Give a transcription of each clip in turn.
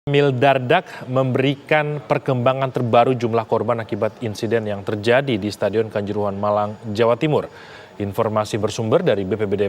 Mildardak memberikan perkembangan terbaru jumlah korban akibat insiden yang terjadi di Stadion Kanjuruhan Malang, Jawa Timur. Informasi bersumber dari BPBD.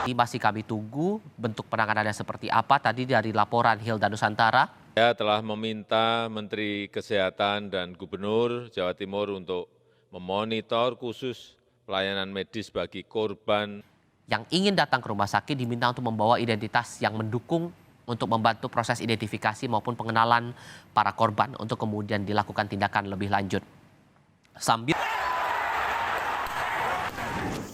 Masih kami tunggu bentuk penanganannya seperti apa tadi dari laporan Hilda Nusantara. Saya telah meminta Menteri Kesehatan dan Gubernur Jawa Timur untuk memonitor khusus pelayanan medis bagi korban Yang ingin datang ke rumah sakit diminta untuk membawa identitas yang mendukung untuk membantu proses identifikasi maupun pengenalan para korban untuk kemudian dilakukan tindakan lebih lanjut.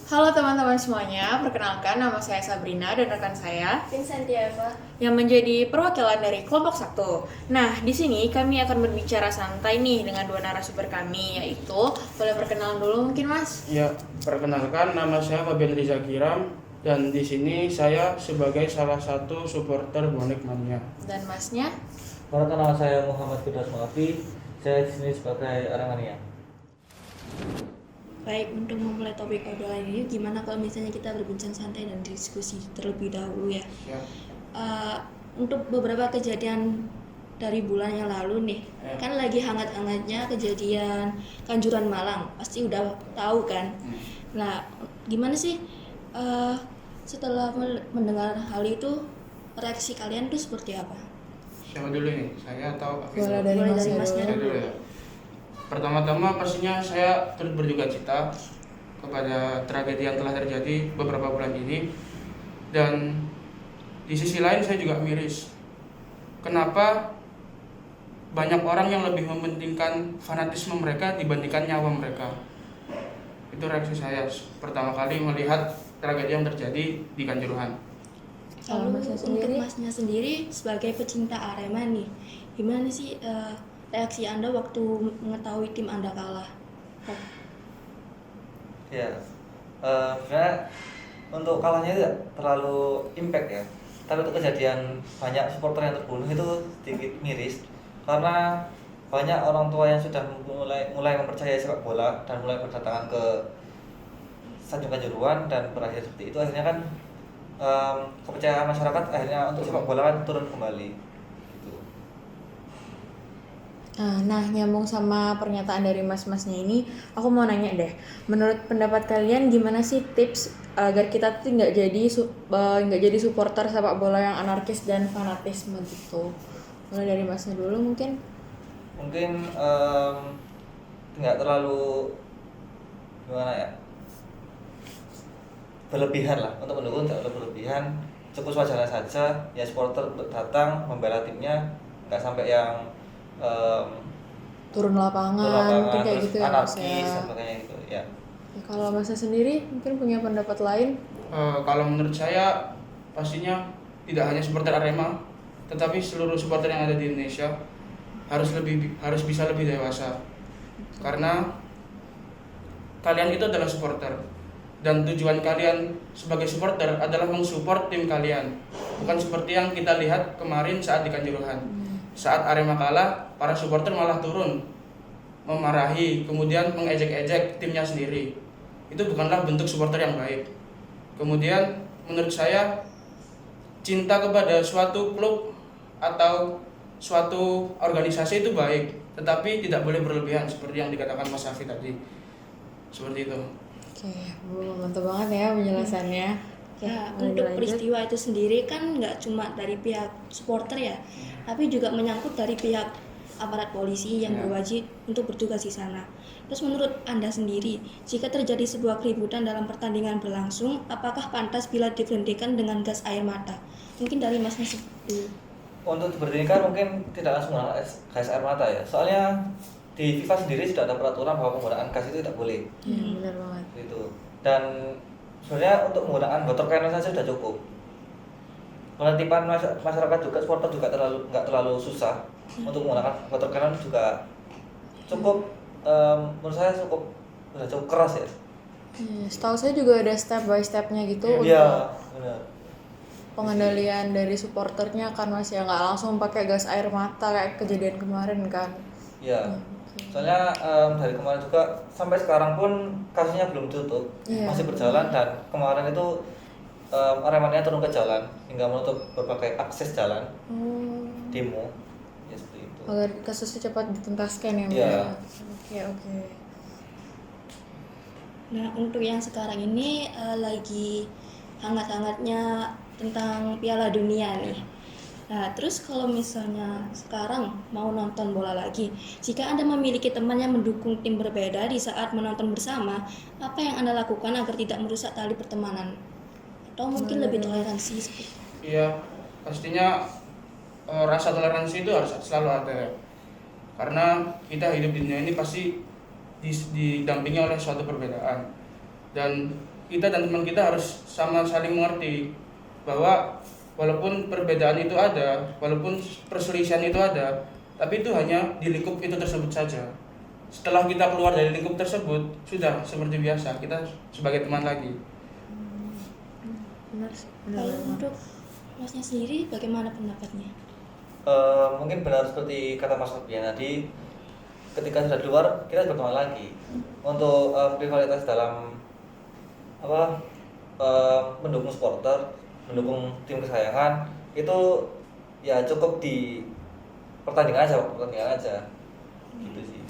Halo teman-teman semuanya, perkenalkan nama saya Sabrina dan rekan saya Vincentiava yang menjadi perwakilan dari kelompok 1. Nah, di sini kami akan berbicara santai nih dengan dua narasumber kami, yaitu boleh perkenalan dulu mungkin Mas? Ya, perkenalkan nama saya Fabian Riza Giram dan di sini saya sebagai salah satu supporter bonek mania. Dan Masnya? Perkenalkan nama saya Muhammad Firdaus Maafi, saya di sini sebagai Aremania. Baik, untuk memulai topik obrolan ini, gimana kalau misalnya kita berbincang santai dan diskusi terlebih dahulu ya? Ya. Untuk beberapa kejadian dari bulan yang lalu nih, kan lagi hangat-hangatnya kejadian Kanjuruhan Malang, pasti udah tahu kan? Nah, gimana sih setelah mendengar hal itu, reaksi kalian tuh seperti apa? Siapa dulu nih? Saya atau Afif? Boleh dari Masnya Masnya dulu. Saya dulu ya. Pertama-tama pastinya saya turut berduka cita kepada tragedi yang telah terjadi beberapa bulan ini. Dan di sisi lain saya juga miris. Kenapa banyak orang yang lebih mementingkan fanatisme mereka dibandingkan nyawa mereka? Itu reaksi saya pertama kali melihat tragedi yang terjadi di Kanjuruhan. Lalu Masnya untuk sendiri? Masnya sendiri sebagai pecinta Arema nih, gimana sih reaksi Anda waktu mengetahui tim Anda kalah? Ya, sebenarnya untuk kalahnya itu tidak terlalu impact ya. Tapi untuk kejadian banyak supporter yang terbunuh itu sedikit miris karena banyak orang tua yang sudah mulai mempercayai sepak bola dan mulai berdatangan ke Stadion Kanjuruhan dan berakhir seperti itu, akhirnya kan kepercayaan masyarakat akhirnya untuk sepak bola kan turun kembali. Gitu. Nah, nyambung sama pernyataan dari mas-masnya ini, aku mau nanya deh, menurut pendapat kalian gimana sih tips agar kita tuh nggak jadi supporter sepak bola yang anarkis dan fanatisme gitu? Mulai dari masnya dulu mungkin. Mungkin nggak terlalu gimana ya, berlebihan lah untuk mendukung, tidak terlalu berlebihan, cukup sewajarnya saja ya. Supporter datang membela timnya, nggak sampai yang Turun lapangan mungkin kayak terus gitu ya Mas anarkis ya. dan sebagainya gitu ya. Ya, kalau masnya sendiri mungkin punya pendapat lain? Kalau menurut saya pastinya tidak hanya supporter Arema, tetapi seluruh supporter yang ada di Indonesia harus bisa lebih dewasa. Karena kalian itu adalah supporter dan tujuan kalian sebagai supporter adalah mensupport tim kalian. Bukan seperti yang kita lihat kemarin saat di Kanjuruhan. Saat Arema kalah, para supporter malah turun memarahi, kemudian mengejek-ejek timnya sendiri. Itu bukanlah bentuk supporter yang baik. Kemudian menurut saya cinta kepada suatu klub atau suatu organisasi itu baik, tetapi tidak boleh berlebihan seperti yang dikatakan Mas Safi tadi. Seperti itu. Oke, Bu, mantap banget ya penjelasannya. Ya, Boleh untuk dilanjut? peristiwa itu sendiri kan nggak cuma dari pihak supporter ya, tapi juga menyangkut dari pihak aparat polisi yang berwajib untuk bertugas di sana. Terus menurut Anda sendiri, jika terjadi sebuah keributan dalam pertandingan berlangsung, apakah pantas bila diberhentikan dengan gas air mata? Mungkin dari Masnya dulu. Untuk diberhentikan mungkin tidak langsung menggunakan gas air mata ya, soalnya di FIFA sendiri sudah ada peraturan bahwa penggunaan gas itu tidak boleh. Benar banget. Gitu. Dan sebenarnya untuk menggunakan water cannon saja sudah cukup. Penertiban masyarakat juga, supporter juga nggak terlalu susah. Untuk menggunakan water cannon juga cukup, menurut saya sudah cukup keras ya. Setahu saya juga ada step by stepnya gitu Iya, untuk benar. pengendalian dari supporternya kan Mas ya, nggak langsung pakai gas air mata kayak kejadian kemarin kan. Iya. Soalnya dari kemarin juga sampai sekarang pun kasusnya belum tutup, Iya. masih berjalan. Dan kemarin itu Aremania turun ke jalan hingga menutup berbagai akses jalan Oh. demo ya seperti itu. Agar kasusnya cepat dituntaskan ya, Mbak. Iya. Oke. Nah, untuk yang sekarang ini lagi hangat-hangatnya tentang Piala Dunia nih. Nah, terus kalau misalnya sekarang mau nonton bola lagi, jika Anda memiliki teman yang mendukung tim berbeda di saat menonton bersama, apa yang Anda lakukan agar tidak merusak tali pertemanan? Atau mungkin lebih toleransi seperti itu? Iya, pastinya rasa toleransi itu harus selalu ada. Karena kita hidup di dunia ini pasti didampingi oleh suatu perbedaan. Dan kita dan teman kita harus sama saling mengerti bahwa walaupun perbedaan itu ada, walaupun perselisihan itu ada, tapi itu hanya di lingkup itu tersebut saja. Setelah kita keluar dari lingkup tersebut, sudah seperti biasa, kita sebagai teman lagi. Benar sih. Kalau untuk Masnya sendiri, bagaimana pendapatnya? Mungkin benar seperti kata Mas Sofian tadi, ketika sudah keluar kita berteman lagi. Untuk rivalitas dalam mendukung supporter, mendukung tim kesayangan itu ya cukup di pertandingan aja gitu sih.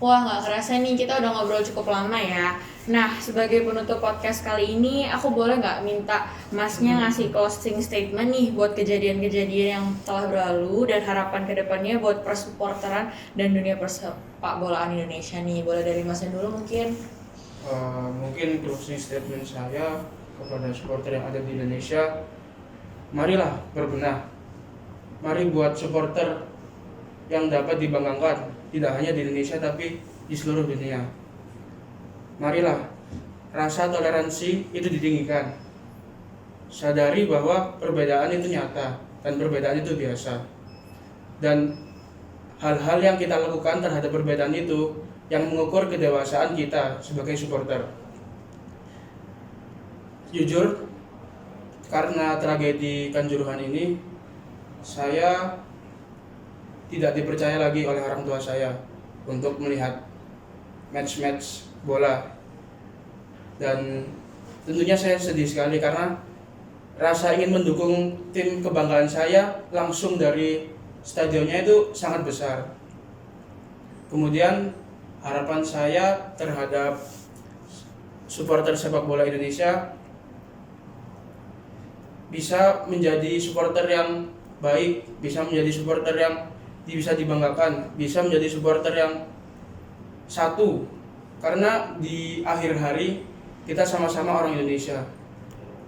Wah, nggak kerasa nih kita udah ngobrol cukup lama ya. Nah, sebagai penutup podcast kali ini, aku boleh nggak minta Masnya ngasih closing statement nih buat kejadian-kejadian yang telah berlalu dan harapan kedepannya buat persupporteran dan dunia persepak bolaan Indonesia nih. Boleh dari Masnya dulu mungkin. Mungkin closing statement saya kepada supporter yang ada di Indonesia, marilah berbenah. Mari buat supporter yang dapat dibanggakan, tidak hanya di Indonesia tapi di seluruh dunia. Marilah rasa toleransi itu ditinggikan. Sadari bahwa perbedaan itu nyata dan perbedaan itu biasa. Dan hal-hal yang kita lakukan terhadap perbedaan itu yang mengukur kedewasaan kita sebagai supporter. Jujur, karena tragedi Kanjuruhan ini, saya tidak dipercaya lagi oleh orang tua saya untuk melihat match-match bola. Dan tentunya saya sedih sekali karena rasa ingin mendukung tim kebanggaan saya langsung dari stadionnya itu sangat besar. Kemudian harapan saya terhadap supporter sepak bola Indonesia bisa menjadi supporter yang baik, bisa menjadi supporter yang bisa dibanggakan, bisa menjadi supporter yang satu. Karena di akhir hari kita sama-sama orang Indonesia.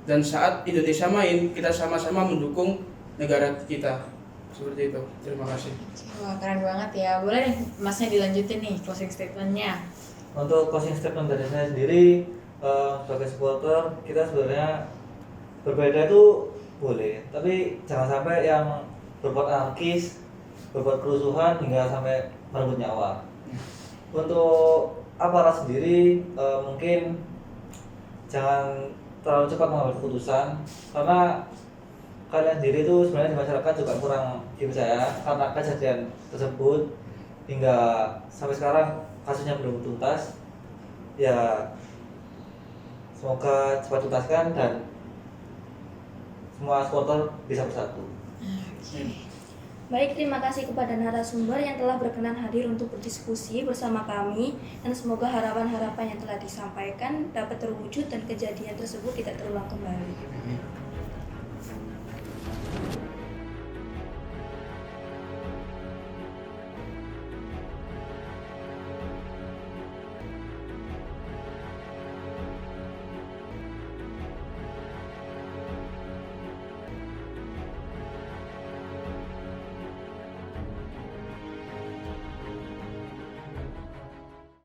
Dan saat Indonesia main, kita sama-sama mendukung negara kita. Seperti itu. Terima kasih. Wah, keren banget ya. Boleh nih Masnya dilanjutin nih closing statement-nya. Untuk closing statement dari saya sendiri, sebagai supporter kita sebenarnya berbeda itu boleh, tapi jangan sampai yang berbuat anarkis, berbuat kerusuhan hingga sampai merenggut nyawa. Untuk aparat sendiri mungkin jangan terlalu cepat mengambil keputusan, karena kalian sendiri itu sebenarnya di masyarakat juga kurang dipercaya karena kejadian tersebut hingga sampai sekarang kasusnya belum tuntas. Ya semoga cepat tuntaskan dan semua supporter bisa bersatu. Baik, terima kasih kepada narasumber yang telah berkenan hadir untuk berdiskusi bersama kami, dan semoga harapan-harapan yang telah disampaikan dapat terwujud dan kejadian tersebut tidak terulang kembali.